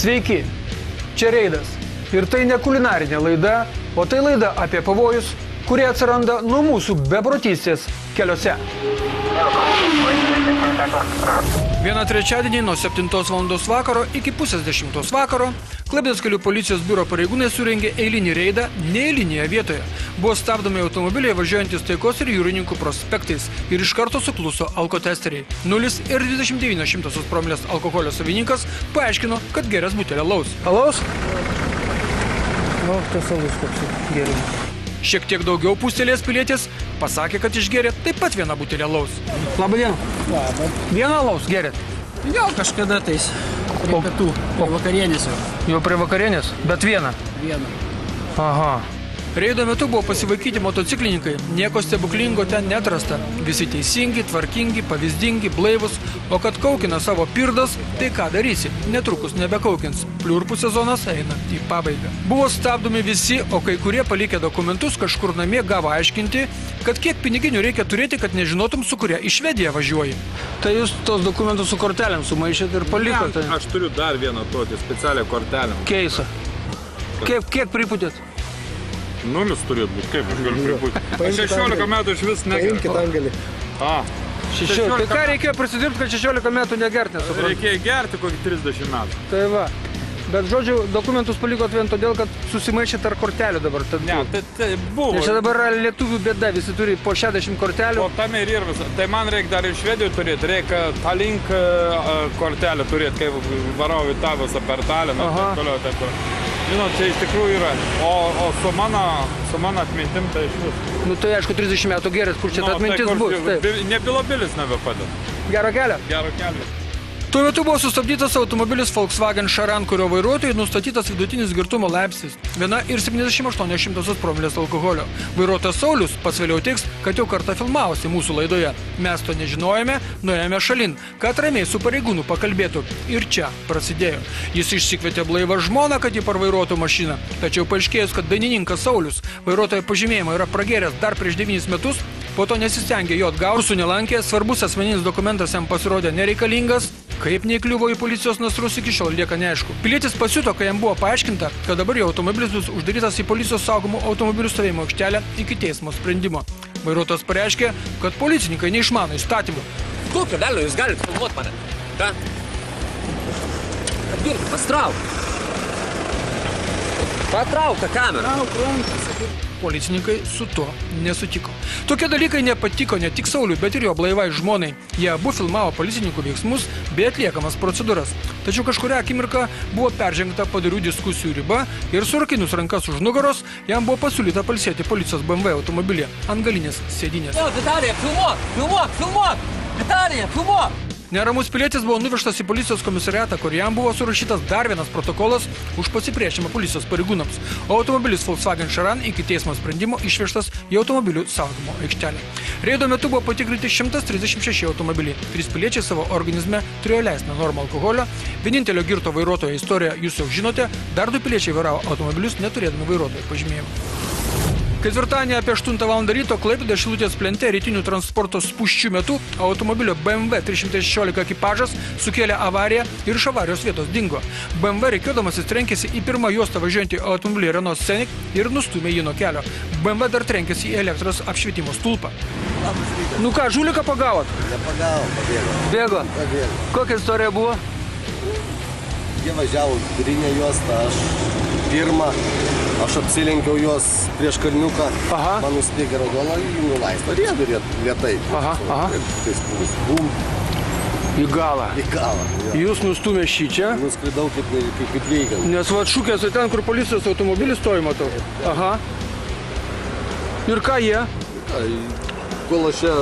Sveiki, čia Reidas. Ir tai ne kulinarinė laida, o tai laida apie pavojus, kurie atsiranda nuo mūsų beprotystės keliuose. Vieną trečiadienį nuo 7 val. Vakaro iki pusės 10 vakaro Klaipėdos kelių policijos biuro pareigūnai surengė eilinį reidą neeilinėje vietoje. Buvo stabdomi automobiliai važiuojantis Taikos ir Jūrininkų prospektais ir iš karto sukluso alkotesteriai. 0,29 promilės alkoholio savininkas paaiškino, kad gėręs butelį alaus. Alaus? O, tas alus koks gėrimas. Šiek tiek daugiau pustelės pilietis pasakė, kad išgėrė taip pat vieną butelį alaus. Labą dieną. Labą. Vieną alaus gėrėt? Jo, kažkada tais. Prie pietų, prie vakarienės jau. Jau prie vakarienės? Bet vieną? Vieną. Aha. Reido metu buvo pasivaikyti motociklininkai, nieko stebuklingo ten neatrasta. Visi teisingi, tvarkingi, pavyzdingi, blaivus, o kad kaukina savo pirdas, tai ką darysi? Netrukus nebekaukins. Pliurpų sezonas eina į pabaigą. Buvo stabdomi visi, o kai kurie palikę dokumentus kažkur namie gavo aiškinti, kad kiek piniginių reikia turėti, kad nežinotum, su kuria į Švediją važiuoji. Tai jūs tos dokumentus su kortelėm sumaišėt ir palikote? Ne, aš turiu dar vieną tokį specialią kortelę. Keisą. Kiek priputėt? Nulis turėtų būti, kaip aš galiu pripūti. 16 metų iš vis negeriu. Paimkit angelį. Tai ką reikėjo prisidirbti, kad 16 metų negert, nesuprantu? Reikėjo gerti kokį 30 metų. Tai va. Bet, žodžiu, dokumentus palikot vien todėl, kad susimaišėt ar kortelių dabar. Ne, tai buvo. Nes čia dabar lietuvių bėda, visi turi po 60 kortelių. O tame ir visą. Tai man reikia dar ir Švedijų turėti, reikia Tallink kortelę turėti, kai varau į tą visą per Talliną. Taip toliau. Žinot, čia iš tikrųjų yra. O su mano atmintim tai iš vis. Nu tai aišku, 30 metų geras, kur čia ta atmintis bus. Ne Bilabilis nebepadeda. Gero kelio? Gero kelio. Tuo metu buvo sustabdytas automobilis Volkswagen Charan, kurio vairuotojui nustatytas vidutinis girtumo laipsnis 1,78 promilės alkoholio. Vairuotojas Saulius pats vėliau teigs, kad jau kartą filmavosi mūsų laidoje. Mes to nežinojome, nuėjome šalin, kad ramiai su pareigūnu pakalbėtų. Ir čia prasidėjo. Jis išsikvietė blaivą žmoną, kad jį parvairuotų mašiną. Tačiau paaiškėjus, kad dainininkas Saulius vairuotojo pažymėjimą yra pragėręs dar prieš 9 metus, po to nesistengė jo atgauti, kursų nelankė, svarbus asmeninis dokumentas jam pasirodė nereikalingas. Kaip neįkliuvo į policijos nasrus iki šiol lieka neaišku. Pilietis pasiuto, kai jam buvo paaiškinta, kad dabar jo automobilis bus uždarytas į policijos saugomų automobilių stovėjimo aikštelę iki teismo sprendimo. Vairuotojas pareiškė, kad policininkai neišmano įstatymų. Kokio velio jūs galite filmuoti mane? Ką? Atgirkit, pastrauk. Patrauk tą kamerą. Policininkai su to nesutiko. Tokie dalykai nepatiko ne tik Sauliui, bet ir jo blaivai žmonai. Jie abu filmavo policininkų veiksmus bei atliekamas procedūras. Tačiau kažkuria akimirka buvo peržengta padarių diskusijų riba ir surakinus rankas už nugaros jam buvo pasiūlyta pailsėti policijos BMW automobilyje ant galinės sėdynės. Vitalija, filmuok! Vitalija, filmuok! Neramus pilietis buvo nuvežtas į policijos komisariatą, kur jam buvo surašytas dar vienas protokolas už pasipriešinimą policijos pareigūnams, o automobilis Volkswagen Charan iki teismo sprendimo išvežtas į automobilių saugomo aikštelę. Reido metu buvo patikrinti 136 automobiliai. 3 piliečiai savo organizme turėjo leistiną normą alkoholio. Vienintelio girto vairuotojo istoriją jūs jau žinote, dar 2 piliečiai vairavo automobilius neturėdami vairuotojo pažymėjimo. Ketvirtadienį apie 8 val. Ryto Klaipėdos Šilutės plente rytinių transporto spūsčių metu automobilio BMW 316 ekipažas sukėlė avariją ir iš avarijos vietos dingo. BMW reikėdamasis trenkėsi į pirmą juostą važiuojantį automobilį Renault Scenic ir nustūmė jį nuo kelio. BMW dar trenkėsi į elektros apšvietimo stulpą. Nu ką, žuliką pagavot? Nepagavo, pabėgo. Bėgo? Kokia istorija buvo? Jie važiavo vidurinę juostą, aš pirmą. Aš apsilenkiau juos prieš kalniuką, man nuspėgė raudoną, nulaistą riedu lėtai. Bum. Į galą. Į galą. Jūs nustūmė šį čia? Nuskridau kaip reikia. Nes va šūkėsi ten, kur policijos automobilis stovi, matau. Aha. Ir ką jie? Kol aš čia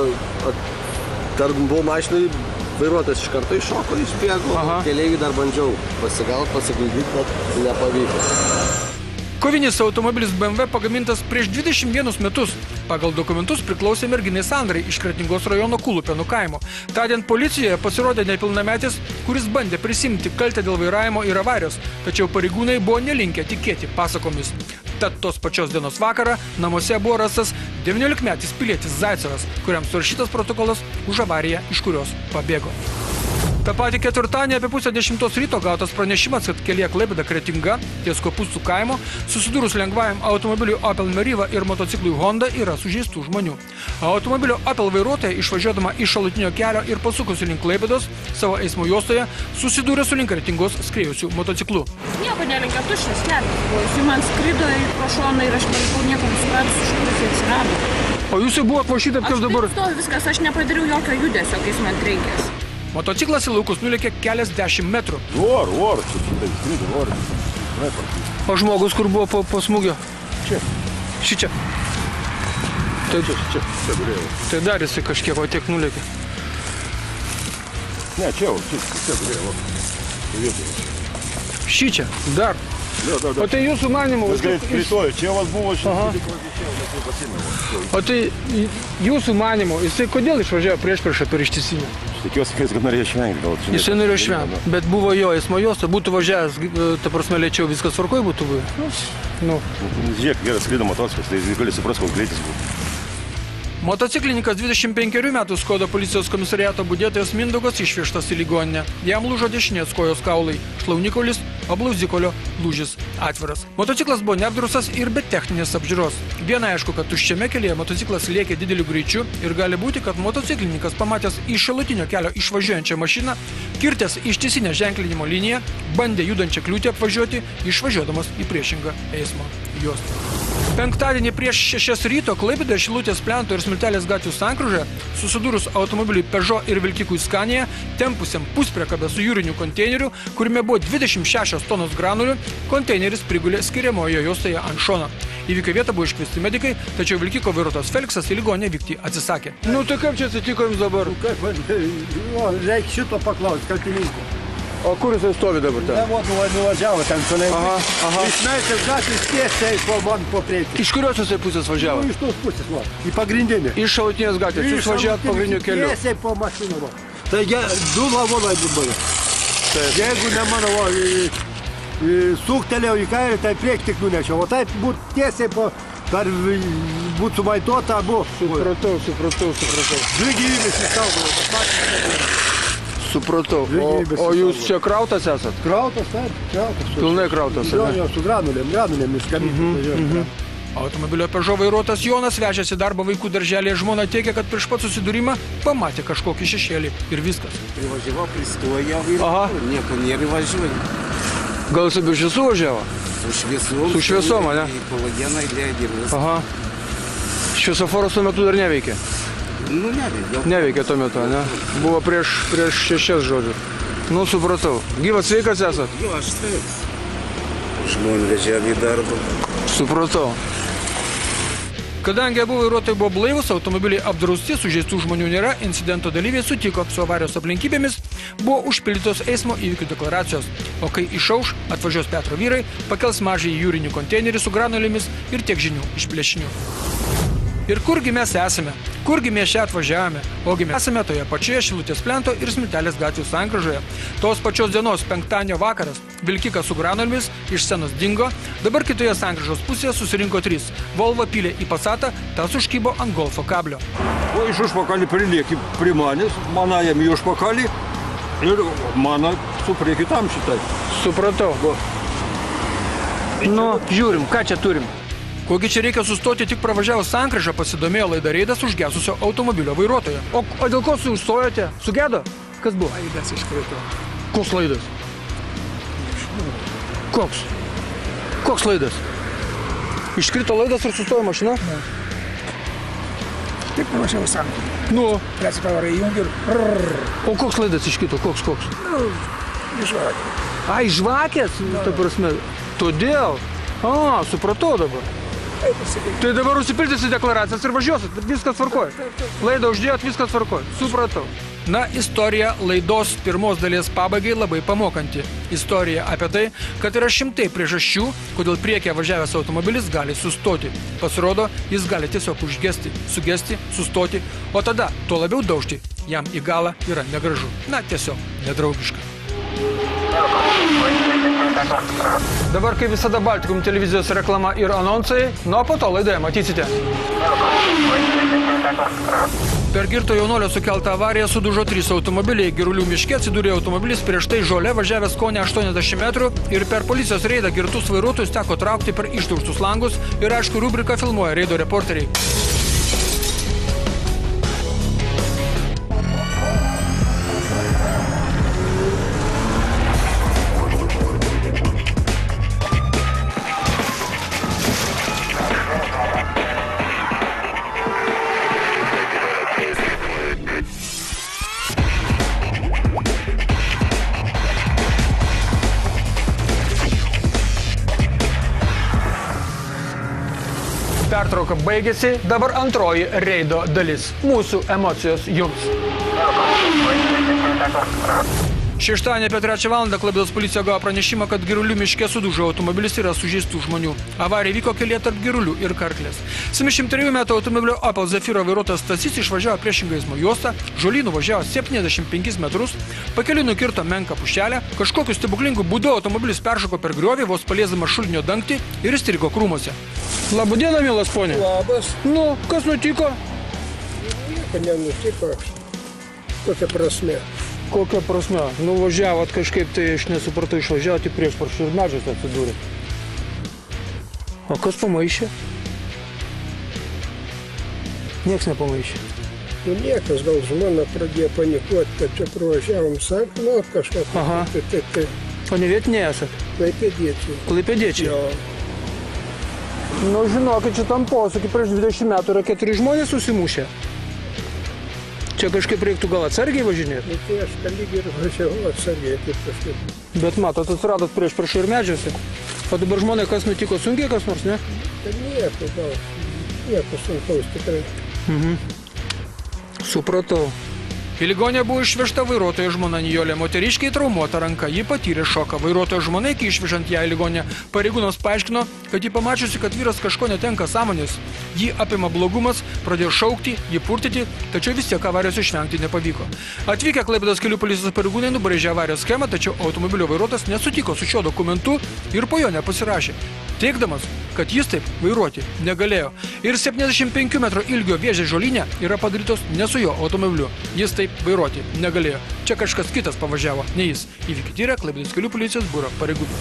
dar buvau mašinai, vairuotojas iš karto iššoko, išbėgo. Keleiviui dar bandžiau pasigauti, pasiguldyti, bet nepavyko. Kovinis automobilis BMW pagamintas prieš 21 metus. Pagal dokumentus priklausė merginai Sandrai iš Kretingos rajono Kulupėnų kaimo. Tądien policijoje pasirodė nepilnametis, kuris bandė prisimti kaltę dėl vairavimo ir avarijos, tačiau pareigūnai buvo nelinkę tikėti pasakomis. Tad tos pačios dienos vakarą namuose buvo rastas 19-metis pilietis Zaicevas, kuriam surašytas protokolas už avariją, iš kurios pabėgo. Ta patį ketvirtadienį apie pusę 10 ryto gautas pranešimas, kad kelyje Klaipėda-Kretinga ties Kopūstų kaimo susidūrus lengvajam automobiliui Opel Meriva ir motociklui Honda yra sužeistų žmonių. Automobilio Opel vairuotoja išvažiuodama iš šalutinio kelio ir pasukusi link Klaipėdos savo eismo juostoje susidūrė su link Kretingos skriejusių motociklu. Nieko nelinkia, tuščias kelias buvo. Jis man skrido pro šoną ir aš palikau nieko nesuprantu, iš kur jis atsirado. O jūs jau buvo apvašyta, kaip dabar? Aš taip stoviu viskas, aš nepadariau jokio judesio, kai jis man trenkės. Motociklas į laukus nulėkė keliasdešimt metrų. Or, čia šitai skrido, or. O žmogus, kur buvo po smūgio? Čia. Šičia. Čia gulėjo. Tai dar jisai kažkiek, o tiek nulėkė. Ne, čia gulėjo. Šičia, dar. O tai jūsų manimo... Kritojo, čia vas buvo šitai. O tai jūsų manimo, jisai kodėl išvažiavo priešpriešą per ištisinę? Tikiuosi, kad jis norėjo išvengti. Jisai norėjo išvengti, bet buvo jo eismo juosta, būtų važiavęs, ta prasme, lėčiau viskas tvarkoj būtų buvę. Nu. Žiūrėk, geras skrido motociklas, tai jis gali supras, koks greitis buvo. Motociklininkas 25 metų Skoda policijos komisariato budėtojas Mindaugas išvežtas į ligoninę. Jam lūžo dešinės kojos kaulai, šlaunikaulis, o blauzikolio lūžis atviras. Motociklas buvo neapdraustas ir be techninės apžiūros. Viena aišku, kad tuščiame kelyje motociklas lėkė dideliu greičiu ir gali būti, kad motociklininkas pamatęs iš šalutinio kelio išvažiuojančią mašiną, kirtęs ištisinę ženklinimo liniją, bandė judančią kliūtį apvažiuoti, išvažiuodamas į priešingą eismo juostą. Penktadienį prieš 6 ryto Klaipėdoje Šilutės plento ir Smiltelės gatvių sankryžoje susidūrus automobiliui Peugeot ir vilkikui Scania, tempusiam puspriekabę su jūriniu konteineriu, kuriame buvo 26 tonos granulių, konteineris prigulė skiriamojo juostoje ant šono. Įvykio vietą buvo iškviesti medikai, tačiau vilkiko vairuotojas Feliksas į ligoninę vykti atsisakė. Nu tai kaip čia atsitiko jums dabar? Reikia šito paklausti, kaltininko. O kur jisai stovi dabar ten? Nuvažiavo ten toliau. Aha. Iš Meilės gatvės tiesiai po priekį. Iš kurios jisai pusės važiavo? Iš tos pusės, į pagrindinį. Iš šalutinės gatvės, jūs važiavot pagrindiniu keliu. Tiesiai po mašiną. Taigi, du lavonai buvo. Jeigu ne mano, suktelėjau į kairį, tai priekį tik nunešiau. O taip būtų tiesiai po... Dar būtų sumaitota abu. Supratau. Dvi gyvybės išsaugojo. Supratau. O jūs čia krautas esat? Krautas, taip, krautas. Pilnai krautas, Jo, ar ne? su granulėm iš kaminių. Automobilio Peugeot vairuotojas Jonas vežėsi darbą vaikų darželėje. Žmona teigia, kad prieš pat susidūrimą pamatė kažkokį šešėlį ir viskas. Privažiavau, pristojau ir nieko nėra važiuoju. Gal jis be šviesų važiavo? Su šviesom, ane? Į palageną įleidė ir viskas. Aha. Šviesoforas tuo metu dar neveikė? Nu, neveikia. Neveikė tuo metu, ne? Buvo prieš 6 žodžių. Nu, supratau. Gyvas sveikas esat? Jo, aš sveikas. Žmonų vežėm į darbą. Supratau. Kadangi abu vairuotojai buvo blaivus, automobiliai apdrausti, sužeistų žmonių nėra, incidento dalyviai sutiko su avarijos aplinkybėmis, buvo užpildytos eismo įvykių deklaracijos. O kai išauš, atvažiuos Petro vyrai, pakels mažąjį jūrinį konteinerį su granulėmis ir tiek žinių iš plėšinių. Ir kurgi mes esame? Kurgi mes čia atvažiavome? Ogi mes esame toje pačioje Šilutės plento ir Smiltelės gatvių sankryžoje. Tos pačios dienos penktadienio vakaras vilkikas su granulėmis iš scenos dingo, dabar kitoje sankryžos pusėje susirinko 3. Volvo pylė į Passatą, tas užkybo ant Golfo kablio. O iš užpakalį prilėkė prie manęs, manajam į užpakalį ir mano su prie kitam šitai. Supratau. Nu, žiūrim, ką čia turim? Kogi čia reikia sustoti tik pravažiavus sankryžą, pasidomėjo laida Reidas užgesusio automobilio vairuotojo. O dėl ko sustojote? Sugedo? Kas buvo? Laidas iškrito. Koks laidas? Koks? Koks laidas? Iškrito laidas ir sustojo mašina? Ne. Tik pavažiavau sankryžą. Nu. Trečią pavarą įjungiu ir... O koks laidas iškrito? Koks? Nu, žvakė. Ai, žvakės? Ta prasme. Todėl? Supratau dabar. Tai dabar užsipildėsi deklaracijas ir važiuosit, bet viskas tvarkoj. Laidą uždėjot, viskas tvarkoj. Supratau. Na, istorija laidos pirmos dalies pabaigai labai pamokanti. Istorija apie tai, kad yra šimtai priežasčių, kodėl priekyje važiavęs automobilis gali sustoti. Pasirodo, jis gali tiesiog užgesti, sugesti, sustoti, o tada tuo labiau daužti jam į galą yra negražu. Na, tiesiog nedraugiška. Dabar, kaip visada, Baltikum televizijos reklama ir anonsai, nuo po to laidoje matysite. Per girto jaunolio sukeltą avariją sudužo 3 automobiliai. Girulių miške atsidūrė automobilis prieš tai žole važiavęs kone 80 metrų ir per policijos reidą girtus vairuotojus teko traukti per išdaužtus langus ir aišku rubriką filmuoja reido reporteriai. Pertrauka baigėsi, dabar antroji reido dalis. Mūsų emocijos jums. Šeštadienį apie 3 valandą Klaipėdos policija gavo pranešimą, kad Girulių miške sudužo automobilis ir yra sužeistų žmonių. Avarija vyko kelyje tarp Girulių ir Karklės. 73 metų automobilio Opel Zafira vairuotojas Stasys išvažiavo priešingą eismo juostą, žolynų važiavo 75 metrus, pakeliui nukirto menką pušelę, kažkokiu stebuklingu būdu automobilis peršoko per griovį, vos paliesdamas šulinio dangtį ir įstrigo krūmuose. Labą dieną, mielas ponė. Labas. Nu, kas nutiko? Nieko nenutiko. Kokia prasme? Kokia prasme? Nuvažiavot kažkaip, tai aš nesupratau, išvažiavot į priešparšį ir medžius atsidūrė. O kas pamaišė? Niekas nepamaišė. Nu niekas, gal žmona pradėjo panikuoti, kad čia pravažiavom, sako, nu kažką. Aha. Tai. O ne vietiniai esat? Klaipėdiečiai. Klaipėdiečiai? Jo. Nu, žinokit, šitam posūkį prieš 20 metų yra 4 žmonės susimušę. Čia kažkaip reiktų gal atsargiai važinėti? Nu, tai aš lygiai ir važiavau atsargiai, kaip kažkaip. Bet matot, atsiradot priešparšį ir medžiuose. O dabar žmonai, kas nutiko, sunkiai kas nors, ne? Tai nieko, gal. Nieko sunkaus tikrai. Supratau. Į ligonę buvo išvežta vairuotojo žmona Nijolė. Moteriškiai traumuota ranka, ji patyrė šoką. Vairuotojo žmona, kai išvežant ją į ligonę, pareigūnams paaiškino, kad ji pamačiusi, kad vyras kažko netenka sąmonės. Jį apima blogumas, pradėjo šaukti, jį purtyti, tačiau vis tiek avarijos išvengti nepavyko. Atvykę Klaipėdos kelių policijos pareigūnai nubrėžė avarijos schemą, tačiau automobilio vairuotojas nesutiko su šiuo dokumentu ir po jo nepasirašė, teigdamas, kad jis taip vairuoti negalėjo. Ir 75 metrų ilgio vėžės žolynė yra padarytos ne su jo automobiliu. Jis taip vairuoti negalėjo. Čia kažkas kitas pavažiavo, ne jis. Įvykį tyrė Klaipėdos kelių policijos biuro pareigūnai.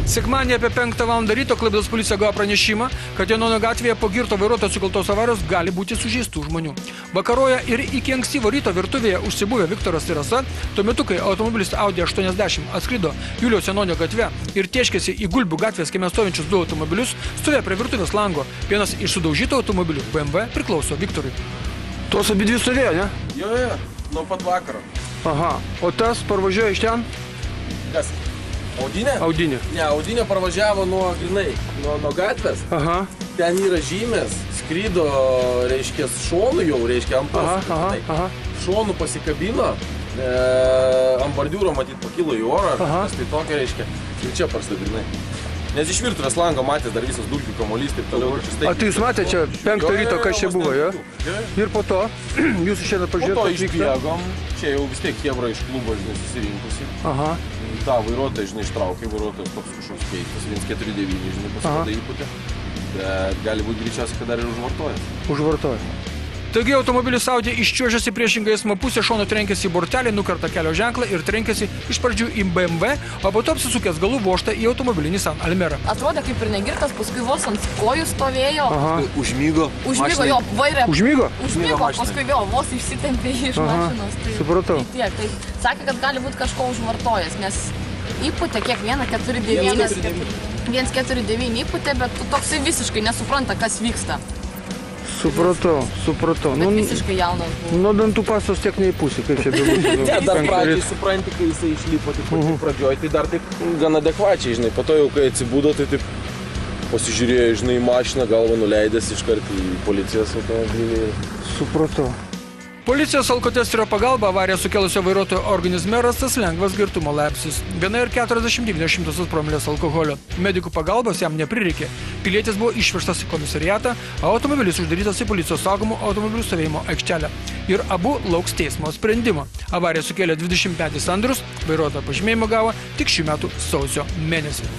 Sekmadienį apie 5 valandą ryto Klaipėdos policija gavo pranešimą, kad Janonio gatvėje po girto vairuotojo sukeltos avarijos gali būti sužeistų žmonių. Vakaroje ir iki ankstyvo ryto virtuvėje užsibuvę Viktoras ir Rasa, tuo metu, kai automobilis Audi 80 atskrido Juliaus Janonio gatve ir tieškėsi į Gulbių gatvės kieme stovinčius 2 automobilius, stovėjo prie virtuvės lango. Vienas iš sudaužytų automobilių BMW priklauso Viktorui. Tos abidvi stovėjo, ne? Jo, nuo pat vakaro. Aha, o tas parvažiuoja iš ten? Kas? Audinė? Audinė. Ne, Audinė parvažiavo nuo grinai, nuo gatvės. Aha. Ten yra žymės, skrydo, reiškia, šonų jau, reiškia, ant posūkio. Aha. Šonų pasikabino, ant bordiūro matyt pakilo į orą, kas tai tokia, reiškia, ir čia parsta grinai. Nes iš virtuvės lango matės dar visas dulkių kamuolys, taip toliau. A tai jūs matėte čia 5 ryto, kas čia buvo, jo? Ir po to, jūs šiandien pažiūrėjote, po to išbėgom, čia jau vis tiek chebra iš klubo, žinai, susirinkusi. Aha. Ta vairuotoja, žinai, ištraukė, vairuotojas toks kažkoks keistas, 149, žinai, pasirodo įputė. Bet gali būti greičiausiai, kad dar ir užvartoja. Užvartoja. Taigi automobilis Audi iščiuožėsi priešingą eismo pusę, šonu trenkėsi į bortelį, nukarta kelio ženklą ir trenkėsi iš pradžių į BMW, o po to apsisukęs galų vožtą į automobilį Nissan Almera. Atrodė kaip ir negirtas, paskui vos ant kojų stovėjo. Užmygo. Užmygo jo, vairė. Užmygo? Užmygo, paskui vėl vos išsitempė iš mašinos. Supratau. Tai tiek, tai sakė, kad gali būti kažko užvartojęs, nes įputė kiekvieną 4-9, 1-4-9 įputė, bet toksai visiškai nesupranta, kas vyksta. Supratau. Bet visiškai jaunas buvo. Nuo dantų pastos tiek neįpūsi, kaip čia bebūtų. Dar pradžiai supranti, kai jisai išlipo tik pradžioj, tai dar taip gan adekvačiai, žinai. Po to jau, kai atsibudo, tai taip pasižiūrėjo, žinai, į mašiną, galvą nuleidęs iškart į policijos automobilį. Supratau. Policijos alkotesterio pagalba avariją sukelusio vairuotojo organizme rastas lengvas girtumo laipsnis. 1,49 promilės alkoholio. Medikų pagalbos jam neprireikė. Pilietis buvo išvežtas į komisariatą, o automobilis uždarytas į policijos saugomų automobilių stovėjimo aikštelę. Ir abu lauks teismo sprendimo. Avariją sukėlė 25 Andrius, vairuotojo pažymėjimą gavo tik šių metų sausio mėnesį.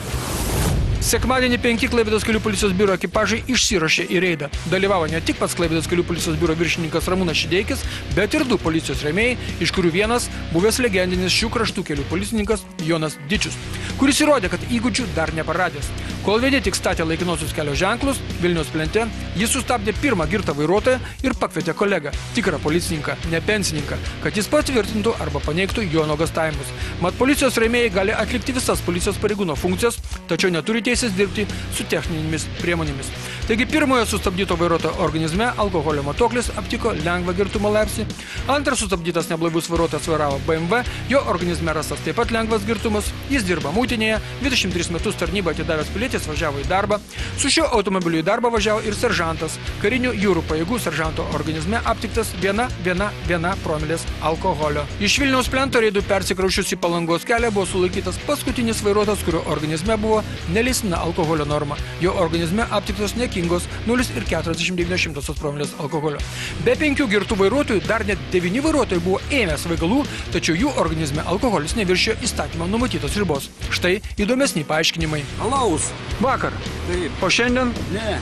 Sekmadienį 5 Klaipėdos kelių policijos biuro ekipažai išsiruošė į reidą. Dalyvavo ne tik pats Klaipėdos kelių policijos biuro viršininkas Ramūnas Šideikis, bet ir 2 policijos rėmėjai, iš kurių vienas buvęs legendinis šių kraštų kelių policininkas Jonas Dičius, kuris įrodė, kad įgūdžių dar neparadęs. Kol vieni tik statė laikinosius kelio ženklus, Vilniaus plente, jis sustabdė pirmą girtą vairuotoją ir pakvietė kolegą, tikrą policininką, ne pensininką, kad jis patvirtintų arba paneigtų jo nuogąstavimus. Mat policijos rėmėjai gali atlikti visas policijos pareigūno funkcijas, tačiau neturi teisės dirbti su techninėmis priemonėmis. Taigi pirmojo sustabdyto vairuotojo organizme alkoholio matuoklis aptiko lengvą girtumo laipsnį, antras sustabdytas neblaivus vairuotojas vairavo BMW, jo organizme rastas taip pat lengvas girtumas, jis dirba muitinėje, 23 metus tarnybą atidavęs pilietis važiavo į darbą, su šiuo automobiliu į darbą važiavo ir seržantas, karinių jūrų pajėgų seržanto organizme aptiktas 1,1 promilės alkoholio. Iš Vilniaus plento reidų persikraušius į Palangos kelią buvo sulaikytas paskutinis vairuotojas, kurio organizme buvo neleistina alkoholio norma. Jo organizme aptiktos niekingos 0,49 promilės alkoholio. Be 5 girtų vairuotojų dar net 9 vairuotojai buvo ėmę svaigalų, tačiau jų organizme alkoholis neviršijo įstatymą numatytos ribos. Štai įdomesni paaiškinimai. Alaus. Vakar. Taip. O šiandien? Ne.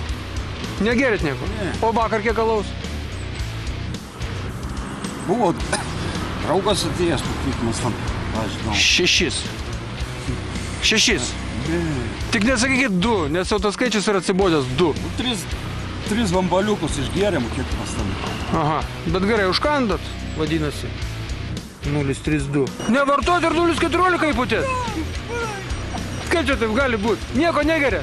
Negerit nieko? Ne. O vakar kiek alaus? Buvo draugas atėjęs, kiek mes tam, aš žinau. 6. Tik nesakykit 2, nes jau tas skaičius yra atsibodęs 2. 3 vambaliukus išgėrėm, kiek mes tam. Aha, bet gerai, užkandot, vadinasi. 0,32. Nevartot ir 0,14 įputėt. Kaip čia taip gali būti? Nieko negeria?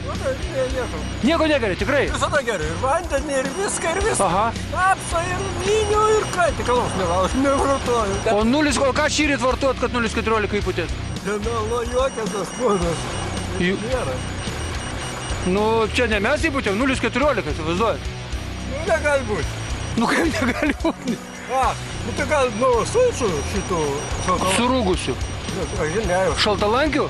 Nieko negeria, tikrai? Visada geriu, ir vandenį, ir viską, ir viską. Aha. Apsa, ir vynių, ir ką, tik alaus nevalau, aš nevartoju. O ką šįryt vartot, kad 0,14 įputėt? Juokia tas būdas. Nėra. Nu, čia ne mes įputėm, 0,14, įsivaizduojat? Negali būti. Nu, kaip negali būti? Nu, tai gal, sulčių šitų... Surūgusių. Šaltalankių?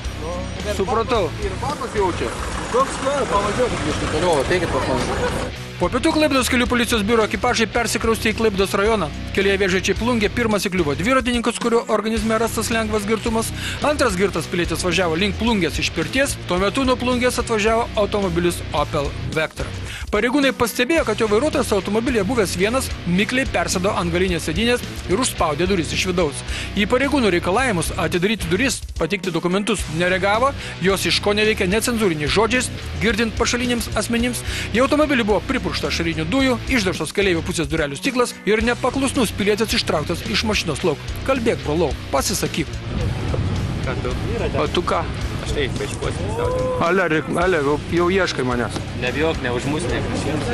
Supratau. Ir batas jaučia. Toks, pavažiuokit iš toliau, ateikit paklausyti. Po pietų Klaipėdos kelių policijos biuro ekipažai persikraustė į Klaipėdos rajoną. Kelyje Vėžaičiai Plungė pirmas įkliuvo dviratininkas, kurio organizme rastas lengvas girtumas. Antras girtas pilietis važiavo link Plungės iš Pirties, tuo metu nuo Plungės atvažiavo automobilis Opel Vectra. Pareigūnai pastebėjo, kad jo vairuotojas automobilyje buvęs vienas mikliai persėdo ant galinės sėdynės ir užspaudė duris iš vidaus. Į pareigūnų reikalavimus atidaryti duris, pateikti dokumentus nereagavo, jos iškoneveikė necenzūriniais žodžiais, girdint pašaliniams asmenims. Į automobilį buvo pripurkšta ašarinių dujų, išdaužtas keleivių pusės durelių stiklas ir nepaklusnus pilietis ištrauktas iš mašinos lauk. Kalbėk, brolau, pasisakyk. Ką tu? O tu ką? Aš taip, paiškuosiu. Ale, jau ieškai manęs. Nebijok, ne už mus, ne prieš jums.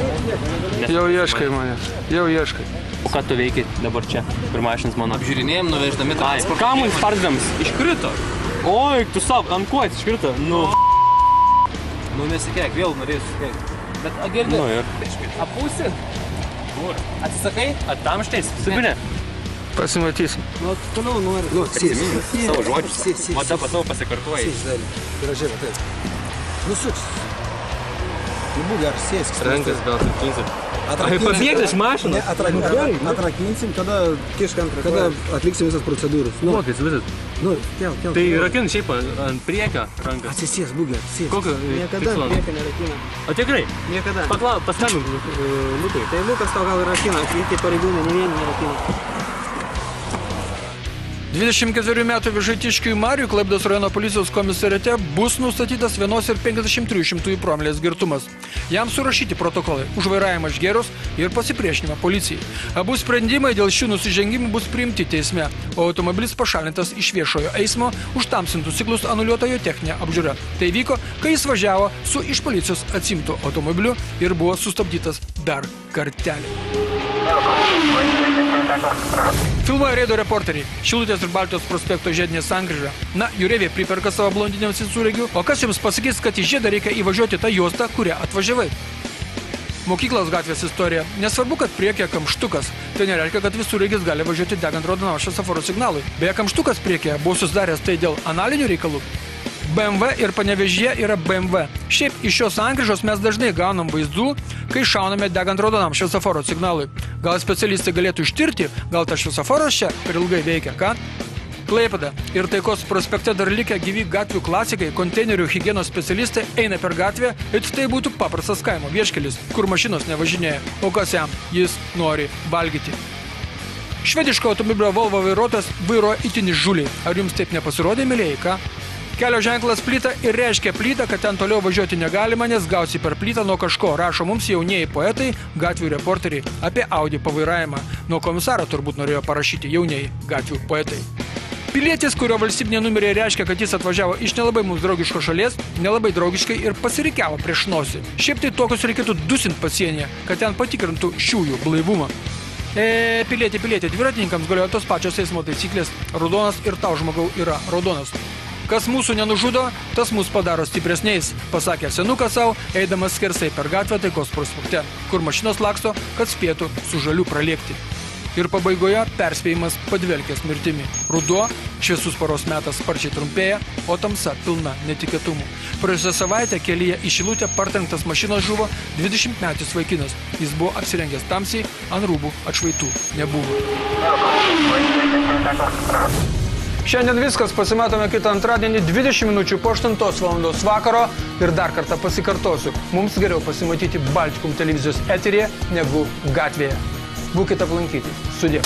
Jau ieškai manęs, jau ieškai. O ką tu veiki dabar čia, kur mašinas mano? Apžiūrinėjom, nuveždami transportą. Ką mums spardams? Iškrito. Oi, tu savo, ant kuo iškrito? Nu, nesikėk, vėl norėjau susikėk. Bet, girdi, nu ir. Apūsi? Kur? Atsisakai? Tamštais, subinė. Pasimatysim. Nu, toliau nori. Savo žodžius. O dabar savo pasikartuoji. Gražiai, taip. Nusuks. Būk geras, sėsk. Rankas gal atkinsit. Pabėgti iš mašinos. Atrakinsim, kada atliksim visas procedūras. Mokys visas. Kel. Tai rakint šiaip ant priekio rankas. Atsisės, būk geras, sėsk. Kokio Niekada priekio nerakina. O tikrai? Niekada. Paskambink Liukai. Tai Liukas tau gal rakina, kai pareigūnai ne vieni nerakina. 24 metų Vėžaitiškiui Mariui Klaipėdos rajono policijos komisariate bus nustatytas 1,53 promilės girtumas. Jam surašyti protokolai už vairavimą išgėrus ir pasipriešinimą policijai. Abu sprendimai dėl šių nusižengimų bus priimti teisme, o automobilis pašalintas iš viešojo eismo, už tamsintus ciklus anuliuota jo techninė apžiūra. Tai vyko, kai jis važiavo su iš policijos atsimtu automobiliu ir buvo sustabdytas dar kartelį. Filmuoja reido reporteriai. Šilutės ir Baltijos prospekto žiedinė sankryža. Na, jūreiviai priperka savo blondiniams visureigių, o kas jums pasakys, kad į žiedą reikia įvažiuoti tą juostą, kurią atvažiavai? Mokyklos gatvės istorija. Nesvarbu, kad priekyje kamštukas. Tai nereiškia, kad visureigis gali važiuoti degant raudonam šviesoforo signalui. Beje, kamštukas priekyje buvo susidaręs tai dėl analinių reikalų. BMW ir Panevėžyje yra BMW. Šiaip iš šios sankryžos mes dažnai gaunam vaizdų, kai šauname degant raudonam šviesoforo signalui. Gal specialistai galėtų ištirti, gal tas šviesoforas čia per ilgai veikia, ką? Klaipėda ir Taikos prospekte dar likę gyvi gatvių klasikai, konteinerių higienos specialistai eina per gatvę, ir tai būtų paprastas kaimo vieškelis, kur mašinos nevažinėja, o kas jam, jis nori valgyti. Švediško automobilio Volvo vairuotojas vairuoja itin įžūliai. Ar jums taip nepasirodė, mėlėjai, ką? Kelio ženklas plyta ir reiškia plytą, kad ten toliau važiuoti negalima, nes gausi per plytą nuo kažko, rašo mums jaunieji poetai, gatvių reporteriai apie Audi pavairavimą. Nuo komisaro turbūt norėjo parašyti jaunieji gatvių poetai. Pilietis, kurio valstybinė numerė reiškia, kad jis atvažiavo iš nelabai mums draugiškos šalies, nelabai draugiškai ir pasirikiavo prieš nosį. Šiaip tai tokius reikėtų dusinti pasienyje, kad ten patikrintų šiųjų blaivumą. Pilietį, dviratininkams galioja tos pačios eismo taisyklės. Raudonas ir tau, žmogau, yra raudonas. Kas mūsų nenužudo, tas mus padaro stipresniais, pasakė senukas savo, eidamas skersai per gatvę Taikos prospekte, kur mašinos laksto, kad spėtų su žaliu pralėkti. Ir pabaigoje perspėjimas padvelkęs mirtimi. Ruduo, šviesus paros metas sparčiai trumpėja, o tamsa pilna netikėtumų. Praėjusią savaitę kelyje į Šilutę partrenktas mašinos žuvo 20-metis vaikinas. Jis buvo apsirengęs tamsiai, ant rūbų atšvaitų nebuvo. Šiandien viskas, pasimatome kitą antradienį 20 minučių po 8 valandos vakaro ir dar kartą pasikartosiu. Mums geriau pasimatyti Baltikum televizijos eteryje negu gatvėje. Būkite aplankyti. Sudie.